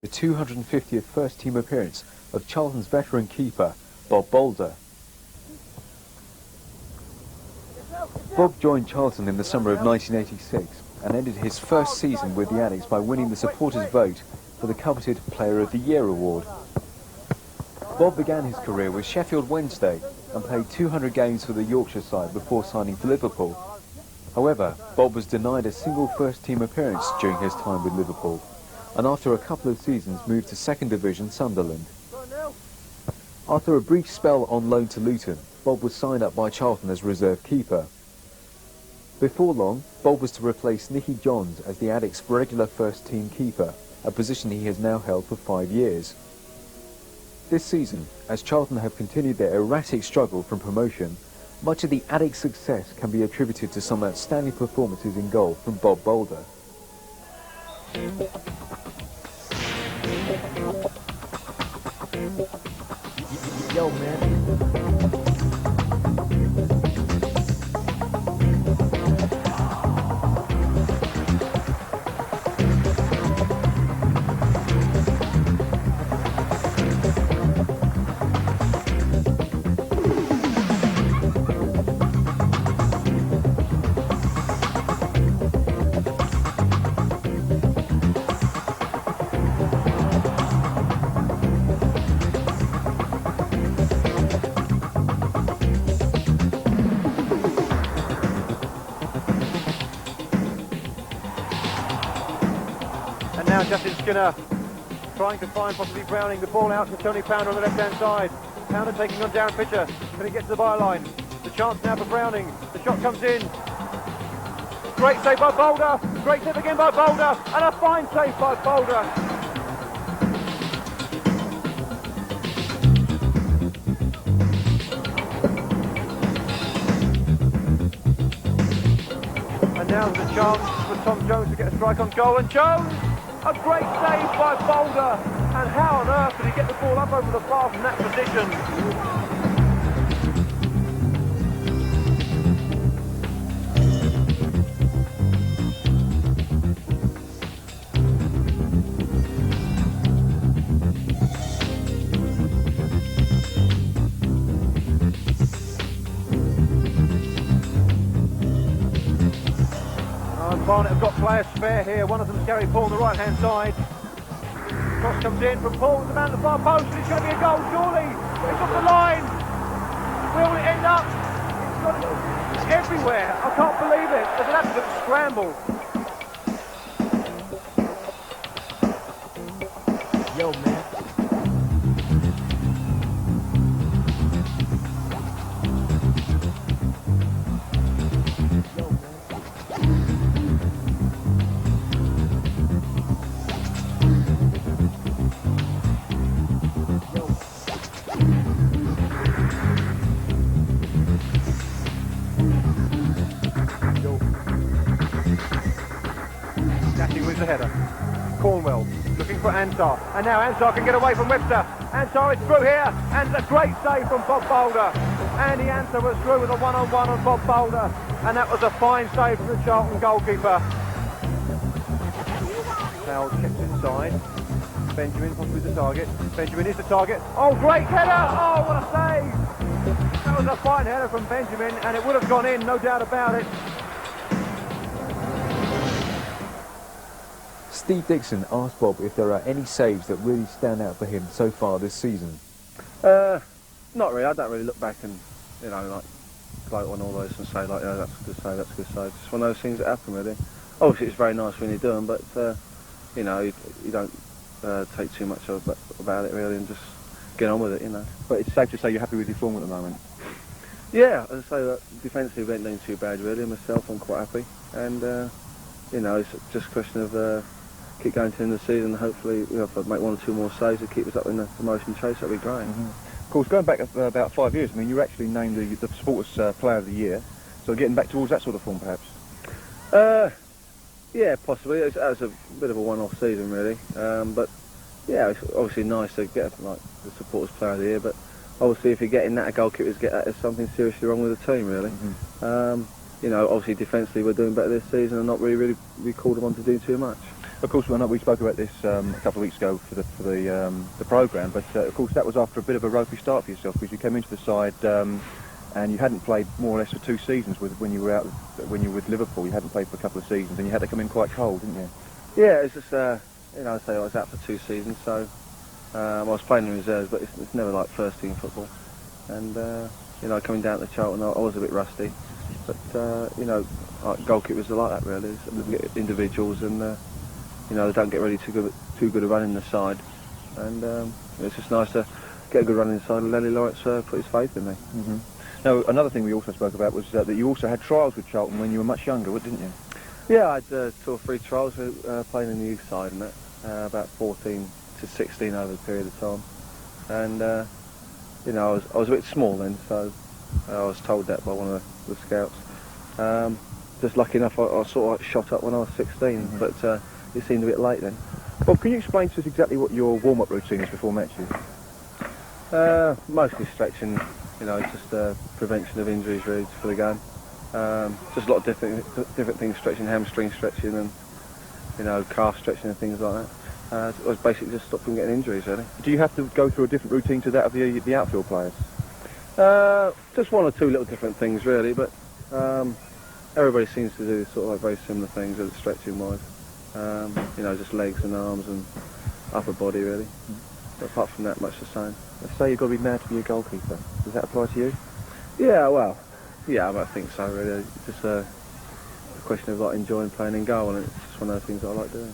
The 250th first-team appearance of Charlton's veteran keeper, Bob Boulder. Bob joined Charlton in the summer of 1986 and ended his first season with the Addicks by winning the supporters' vote for the coveted Player of the Year award. Bob began his career with Sheffield Wednesday and played 200 games for the Yorkshire side before signing for Liverpool. However, Bob was denied a single first-team appearance during his time with Liverpool, and after a couple of seasons moved to second division Sunderland. After a brief spell on loan to Luton, Bob was signed up by Charlton as reserve keeper. Before long, Bob was to replace Nicky Johns as the Addicks' regular first-team keeper, a position he has now held for 5 years. This season, as Charlton have continued their erratic struggle from promotion, much of the Addicks' success can be attributed to some outstanding performances in goal from Bob Boulder. Yo, man. Now Justin Skinner trying to find possibly Browning. The ball out to Tony Pounder on the left-hand side. Pounder taking on Darren Pitcher. Can he get to the byline? The chance now for Browning. The shot comes in. Great save by Boulder. Great save again by Boulder. And a fine save by Boulder. And now there's a chance for Tom Jones to get a strike on goal. And Jones! A great save by Boulder, and how on earth did he get the ball up over the bar from that position? Barnet have got players spare here. One of them is Gary Paul on the right-hand side. Cross comes in from Paul to the man at the far post. It's going to be a goal, surely. It's off the line. Where will it end up? It's everywhere. I can't believe it. There's an absolute scramble. Yo, man. Wins the header. Cornwell looking for Ansar, and now Ansar can get away from Webster. Ansar is through here, and a great save from Bob Boulder. Andy Ansar was through with a one-on-one on Bob Boulder, and that was a fine save from the Charlton goalkeeper. Now kept inside. Benjamin possibly the target. Benjamin is the target. Oh, great header! Oh, what a save! That was a fine header from Benjamin, and it would have gone in, no doubt about it. Steve Dixon asked Bob if there are any saves that really stand out for him so far this season. Not really. I don't really look back and, you know, like gloat on all those and say like, yeah, that's a good save, that's a good save. It's one of those things that happen, really. Obviously, it's very nice when you do them, but you know, you don't take too much about it really, and just get on with it, you know. But it's safe to say you're happy with your form at the moment. Yeah, as I say, defensively we ain't doing too bad really. Myself, I'm quite happy, and you know, it's just a question of keep going to the end of the season. Hopefully, we have to make 1 or 2 more saves to keep us up in the promotion chase. That'd be great. Of course, going back about 5 years, I mean, you were actually named the Supporters Player of the Year. So getting back towards that sort of form, perhaps. Yeah, possibly. That was a bit of a one-off season, really. But yeah, it's obviously nice to get like the Supporters Player of the Year. But obviously, if you're getting that, goalkeepers get that, there's something seriously wrong with the team, really. You know, obviously defensively we're doing better this season and not really called upon to do too much. Of course, I know we spoke about this a couple of weeks ago for the programme, but of course that was after a bit of a ropey start for yourself, because you came into the side and you hadn't played more or less for 2 seasons when you were with Liverpool. You hadn't played for a couple of seasons, and you had to come in quite cold, didn't you? Yeah, it's just you know, I say I was out for 2 seasons, so I was playing in reserves, but it's never like first team football. And you know, coming down to Charlton, I was a bit rusty, but you know, like goalkeepers are like that really. They get individuals, and you know, they don't get really too good a run in the side, and it's just nice to get a good run inside and Lenny Lawrence put his faith in me. Mm-hmm. Now, another thing we also spoke about was that you also had trials with Charlton when you were much younger, didn't you? Yeah, I had 2 or 3 trials playing in the youth side, and about 14 to 16 over the period of time. And you know, I was a bit small then, so I was told that by one of the scouts. Just lucky enough, I sort of shot up when I was 16, but it seemed a bit late then. Well, can you explain to us exactly what your warm-up routine is before matches? Mostly stretching, you know, just prevention of injuries really for the game. Just a lot of different things, stretching, hamstring stretching, and you know, calf stretching and things like that. It was basically just stop from getting injuries really. Do you have to go through a different routine to that of the outfield players? Just 1 or 2 little different things really, but everybody seems to do sort of like very similar things as stretching wise. You know, just legs and arms and upper body really. But apart from that, much the same. Let's say you've got to be mad to be a goalkeeper. Does that apply to you? Yeah, well, yeah, I think so really. It's just a question of like enjoying playing in goal, and it's just one of those things that I like doing.